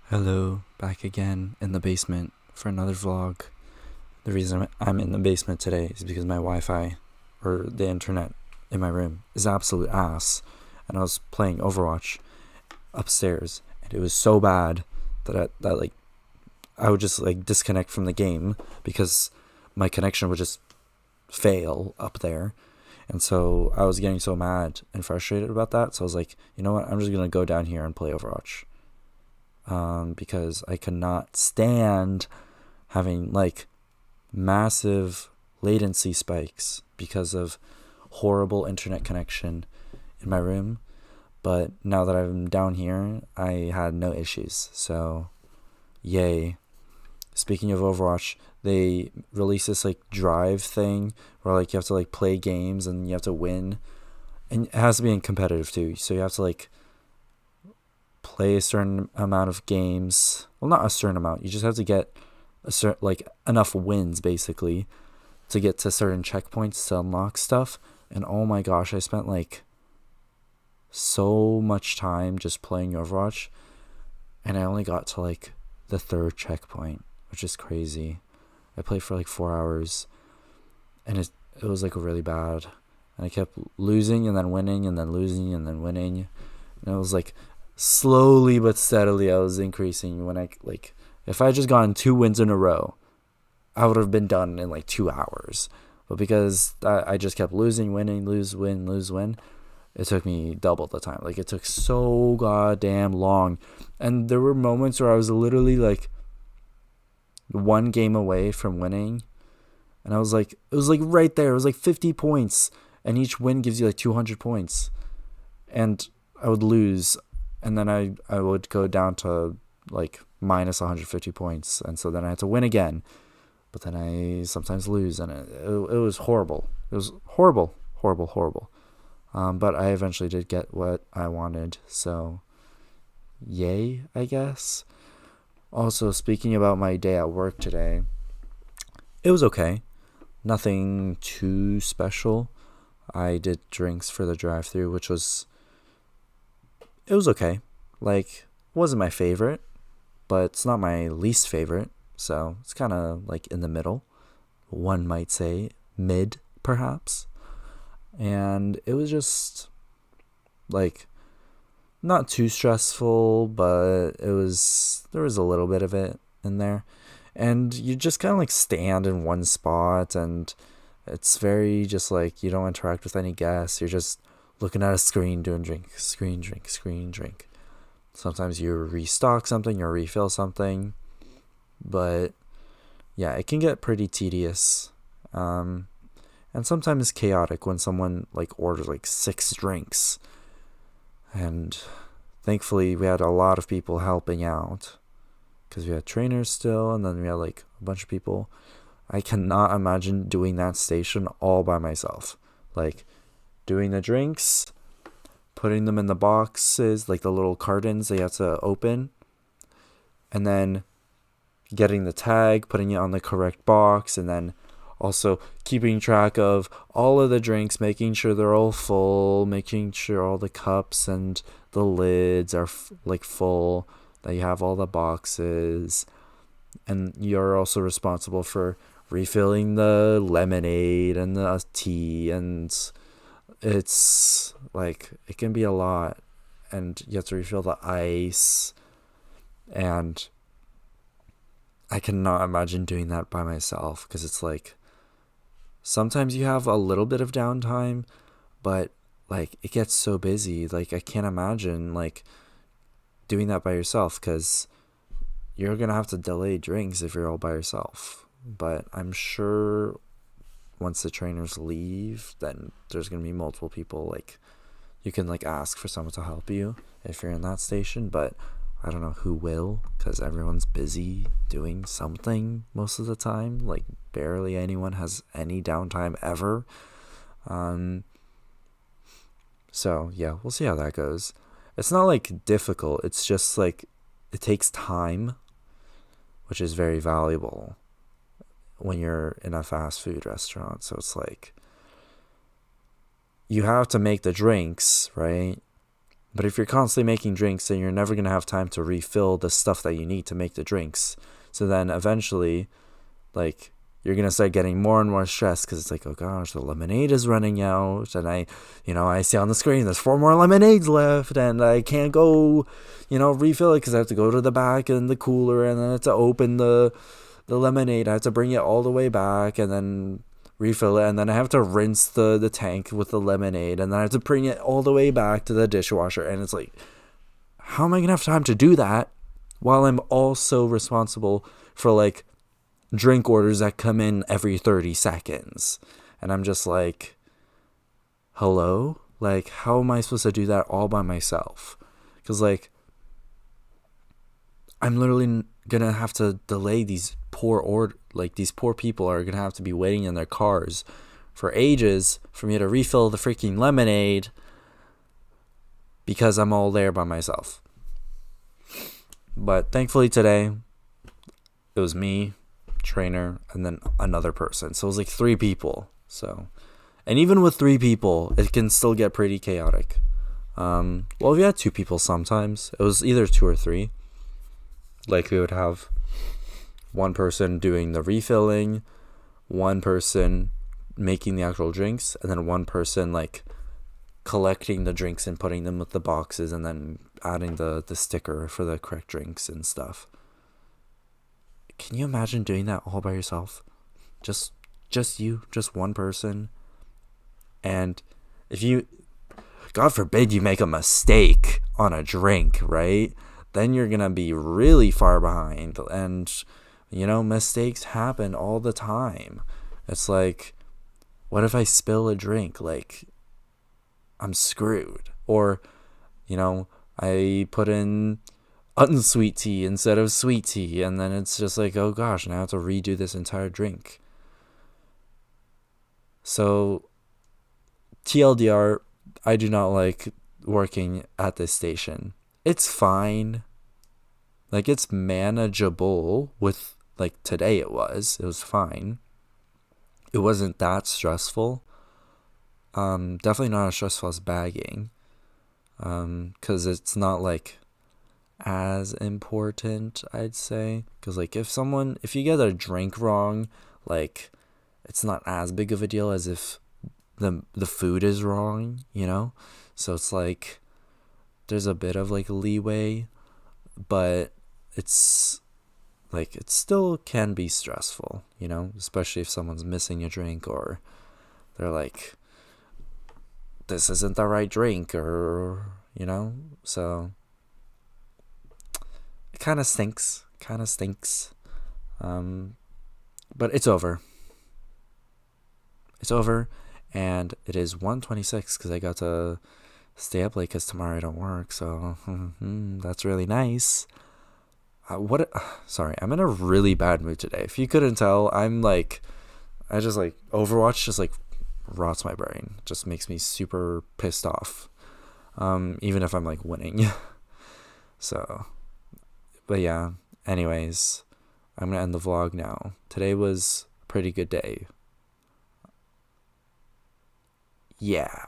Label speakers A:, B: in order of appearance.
A: Hello, back again in the basement for another vlog. The reason I'm in the basement today is because my Wi-Fi, or the internet in my room, is absolute ass. And I was playing Overwatch upstairs, and it was so bad that I would just disconnect from the game because my connection would just fail up there. And so I was getting so mad and frustrated about that. So I was like, you know what? I'm just gonna go down here and play Overwatch. Because I could not stand having massive latency spikes because of horrible internet connection in my room. But now that I'm down here, I had no issues. So, yay. Speaking of Overwatch, they released this drive thing where you have to play games and you have to win. And it has to be in competitive too. So you have to play a certain amount of games. Well, not a certain amount. You just have to get a certain enough wins basically to get to certain checkpoints to unlock stuff. And oh my gosh, I spent so much time just playing Overwatch, and I only got to the third checkpoint, which is crazy. I played for 4 hours, and it was really bad. And I kept losing and then winning and then losing and then winning. And it was slowly but steadily I was increasing. When if I had just gotten 2 wins in a row, I would have been done in 2 hours. But because I just kept losing, winning, lose, win, lose, win, it took me double the time. It took so goddamn long. And there were moments where I was literally one game away from winning, and I was it was right there. It was 50 points, and each win gives you 200 points, and I would lose, and then I would go down to minus 150 points, and so then I had to win again, but then I sometimes lose, and it was horrible. It was horrible. But I eventually did get what I wanted, so yay, I guess. Also, speaking about my day at work today, it was okay. Nothing too special. I did drinks for the drive-thru, it was okay. Wasn't my favorite, but it's not my least favorite, so it's kind of in the middle. One might say mid, perhaps. And it was just not too stressful, but there was a little bit of it in there. And you just kind of stand in one spot, and it's very just you don't interact with any guests. You're just looking at a screen doing screen drink. Sometimes you restock something or refill something, but yeah, it can get pretty tedious. And sometimes chaotic when someone orders 6 drinks. And thankfully we had a lot of people helping out because we had trainers still, and then we had a bunch of people. I cannot imagine doing that station all by myself. Doing the drinks, putting them in the boxes, the little cartons they have to open, and then getting the tag, putting it on the correct box, and then also keeping track of all of the drinks, making sure they're all full, making sure all the cups and the lids are full, that you have all the boxes. And you're also responsible for refilling the lemonade and the tea, and it's it can be a lot. And you have to refill the ice, and I cannot imagine doing that by myself, because it's sometimes you have a little bit of downtime, but it gets so busy. I can't imagine doing that by yourself, because you're gonna have to delay drinks if you're all by yourself. But I'm sure once the trainers leave, then there's gonna be multiple people. You can ask for someone to help you if you're in that station, but I don't know who will, because everyone's busy doing something most of the time. Barely anyone has any downtime ever. So yeah, we'll see how that goes. It's not difficult. It's just it takes time, which is very valuable when you're in a fast food restaurant. So it's you have to make the drinks, right? But if you're constantly making drinks, then you're never going to have time to refill the stuff that you need to make the drinks. So then eventually, like, you're going to start getting more and more stressed because it's like, oh gosh, the lemonade is running out. And I see on the screen there's 4 more lemonades left and I can't go, refill it because I have to go to the back and the cooler and then I have to open the lemonade. I have to bring it all the way back and then refill it, and then I have to rinse the tank with the lemonade, and then I have to bring it all the way back to the dishwasher. And it's like, how am I gonna have time to do that while I'm also responsible for like drink orders that come in every 30 seconds? And I'm just like, hello, like, how am I supposed to do that all by myself? Because like, I'm literally gonna have to delay these these poor people are gonna have to be waiting in their cars for ages for me to refill the freaking lemonade because I'm all there by myself. But thankfully today, it was me, trainer, and then another person. So it was like 3 people. So, and even with 3 people, it can still get pretty chaotic. Well, if you had 2 people sometimes, it was either 2 or 3. Like we would have one person doing the refilling, one person making the actual drinks, and then one person like collecting the drinks and putting them with the boxes and then adding the sticker for the correct drinks and stuff. Can you imagine doing that all by yourself? Just you, just one person. And if you, God forbid you make a mistake on a drink, right? Then you're going to be really far behind. And, mistakes happen all the time. It's like, what if I spill a drink? Like, I'm screwed. Or, I put in unsweet tea instead of sweet tea. And then it's just like, oh gosh, now I have to redo this entire drink. So, TLDR, I do not like working at this station. It's fine. Like, it's manageable with, like, today it was fine. It wasn't that stressful. Definitely not as stressful as bagging. 'Cause it's not, like, as important, I'd say. 'Cause, like, if you get a drink wrong, like, it's not as big of a deal as if the food is wrong, So it's like, there's a bit of like leeway, but it's like, it still can be stressful, especially if someone's missing a drink or they're like, this isn't the right drink, or so it kind of stinks, but it's over, and it is 1:26 because I got to stay up late because tomorrow I don't work, so that's really nice. Sorry, I'm in a really bad mood today. If you couldn't tell, Overwatch just like rots my brain. Just makes me super pissed off. Even if I'm like winning. So, but yeah, anyways, I'm gonna end the vlog now. Today was a pretty good day. Yeah.